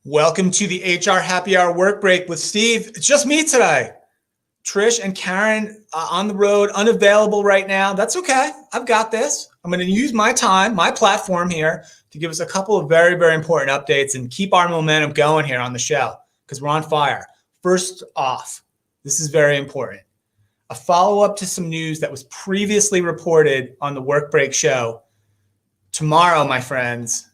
Welcome to the HR Happy Hour Work Break with Steve. It's just me today. Trish and Karen on the road, unavailable right now. That's okay. I've got this. I'm going to use my time, my platform here to give us a couple of very, very important updates and keep our momentum going here on the show because we're on fire. First off, this is very important. A follow-up to some news that was previously reported on the Work Break show. Tomorrow, my friends,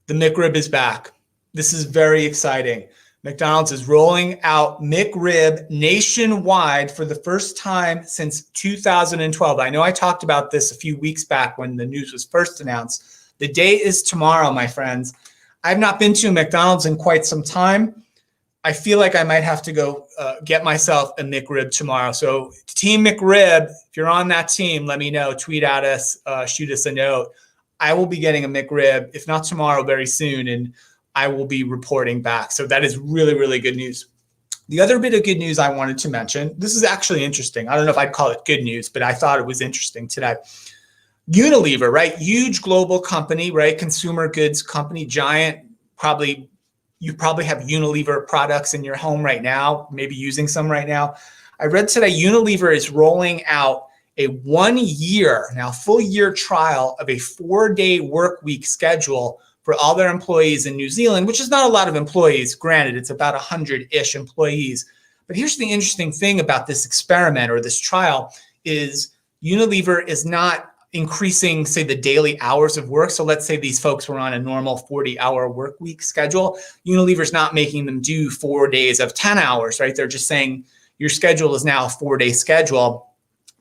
the McRib is back. This is very exciting. McDonald's is rolling out McRib nationwide for the first time since 2012. I know I talked about this a few weeks back when the news was first announced. The day is tomorrow, my friends. I've not been to a McDonald's in quite some time. I feel like I might have to go get myself a McRib tomorrow. So Team McRib, if you're on that team, let me know. Tweet at us, shoot us a note. I will be getting a McRib, if not tomorrow, very soon. And I will be reporting back. So that is really, really good news. The other bit of good news I wanted to mention, this is actually interesting. I don't know if I'd call it good news, but I thought it was interesting today. Unilever, right? Huge global company, right? Consumer goods company, giant. You probably have Unilever products in your home right now, maybe using some right now. I read today Unilever is rolling out a 1 year, now full year trial of a 4-day work week schedule for all their employees in New Zealand, which is not a lot of employees. Granted, it's about 100-ish employees. But here's the interesting thing about this experiment or this trial is Unilever is not increasing, say, the daily hours of work. So let's say these folks were on a normal 40-hour work week schedule. Unilever's not making them do 4 days of 10 hours, right? They're just saying your schedule is now a 4-day schedule.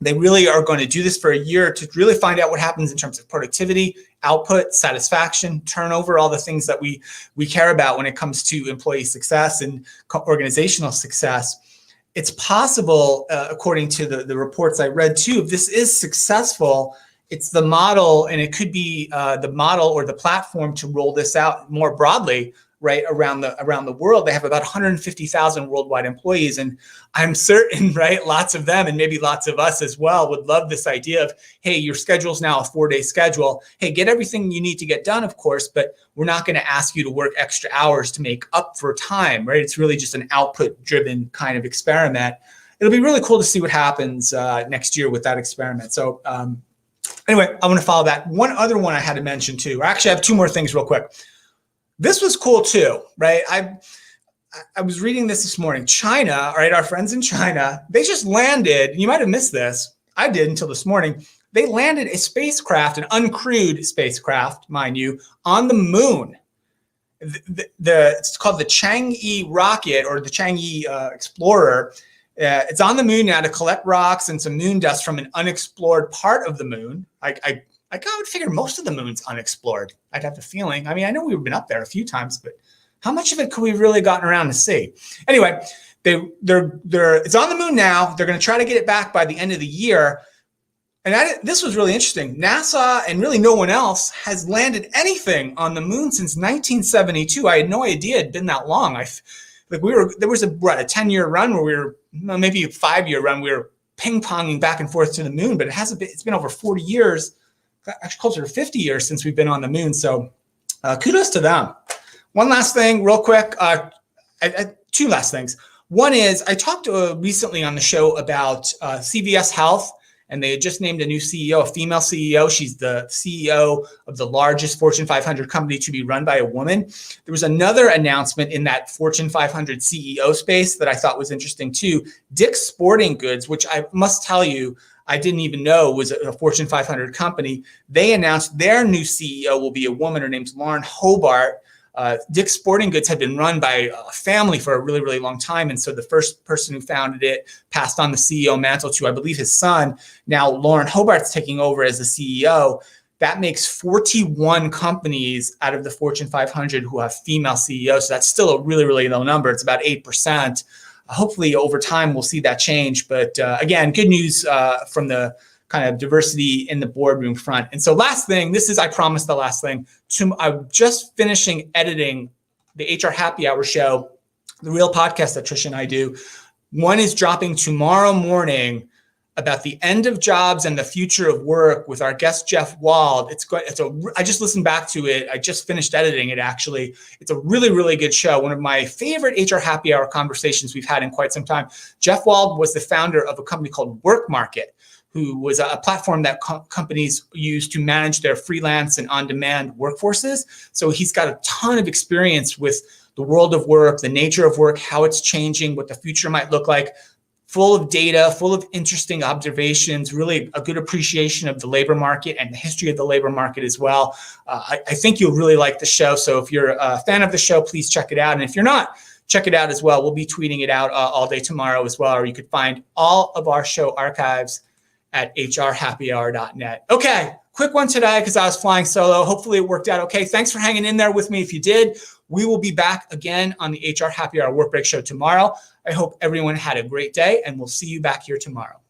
They really are going to do this for a year to really find out what happens in terms of productivity, output, satisfaction, turnover, all the things that we care about when it comes to employee success and organizational success. It's possible, according to the reports I read too, if this is successful, it's the model, and it could be the model or the platform to roll this out more broadly, right, around the world. They have about 150,000 worldwide employees, and I'm certain, right, lots of them and maybe lots of us as well would love this idea of, hey, your schedule's now a 4-day schedule. Hey, get everything you need to get done, of course, but we're not going to ask you to work extra hours to make up for time, right? It's really just an output-driven kind of experiment. It'll be really cool to see what happens next year with that experiment. So anyway, I want to follow that. One other one I had to mention too. Actually, I have two more things real quick. This was cool too, right? I was reading this morning. China, right? Our friends in China, they just landed. You might have missed this. I did until this morning. They landed a spacecraft, an uncrewed spacecraft, mind you, on the moon. It's called the Chang'e rocket or the Chang'e Explorer. It's on the moon now to collect rocks and some moon dust from an unexplored part of the moon. I would figure most of the moon's unexplored. I'd have the feeling. I mean, I know we've been up there a few times, but how much of it could we really gotten around to see? Anyway, it's on the moon now. They're going to try to get it back by the end of the year. And this was really interesting. NASA and really no one else has landed anything on the moon since 1972. I had no idea it'd been that long. There was a 10-year run where we were, maybe a 5-year run. We were ping-ponging back and forth to the moon, but it's been over 40 years. Actually closer to 50 years since we've been on the moon. So kudos to them. One last thing real quick. Two last things. One is I talked recently on the show about CVS Health, and they had just named a new CEO, a female CEO. She's the CEO of the largest Fortune 500 company to be run by a woman. There was another announcement in that Fortune 500 CEO space that I thought was interesting too. Dick's Sporting Goods, which I must tell you, I didn't even know was a Fortune 500 company. They announced their new CEO will be a woman. Her name's Lauren Hobart. Dick's Sporting Goods had been run by a family for a really, really long time. And so the first person who founded it passed on the CEO mantle to, I believe, his son. Now Lauren Hobart's taking over as the CEO. That makes 41 companies out of the Fortune 500 who have female CEOs. So that's still a really, really low number. It's about 8%. Hopefully over time, we'll see that change. But again, good news from the kind of diversity in the boardroom front. And so last thing, I promised the last thing. I'm just finishing editing the HR Happy Hour show, the real podcast that Trish and I do. One is dropping tomorrow morning. about the end of jobs and the future of work with our guest, Jeff Wald. I just listened back to it. I just finished editing it, actually. It's a really, really good show. One of my favorite HR happy hour conversations we've had in quite some time. Jeff Wald was the founder of a company called Work Market, who was a platform that companies use to manage their freelance and on-demand workforces. So he's got a ton of experience with the world of work, the nature of work, how it's changing, what the future might look like. Full of data, full of interesting observations, really a good appreciation of the labor market and the history of the labor market as well. I think you'll really like the show. So if you're a fan of the show, please check it out. And if you're not, check it out as well. We'll be tweeting it out all day tomorrow as well, or you could find all of our show archives at hrhappyhour.net. Okay, quick one today because I was flying solo. Hopefully it worked out okay. Thanks for hanging in there with me. If you did, we will be back again on the HR Happy Hour Work Break Show tomorrow. I hope everyone had a great day, and we'll see you back here tomorrow.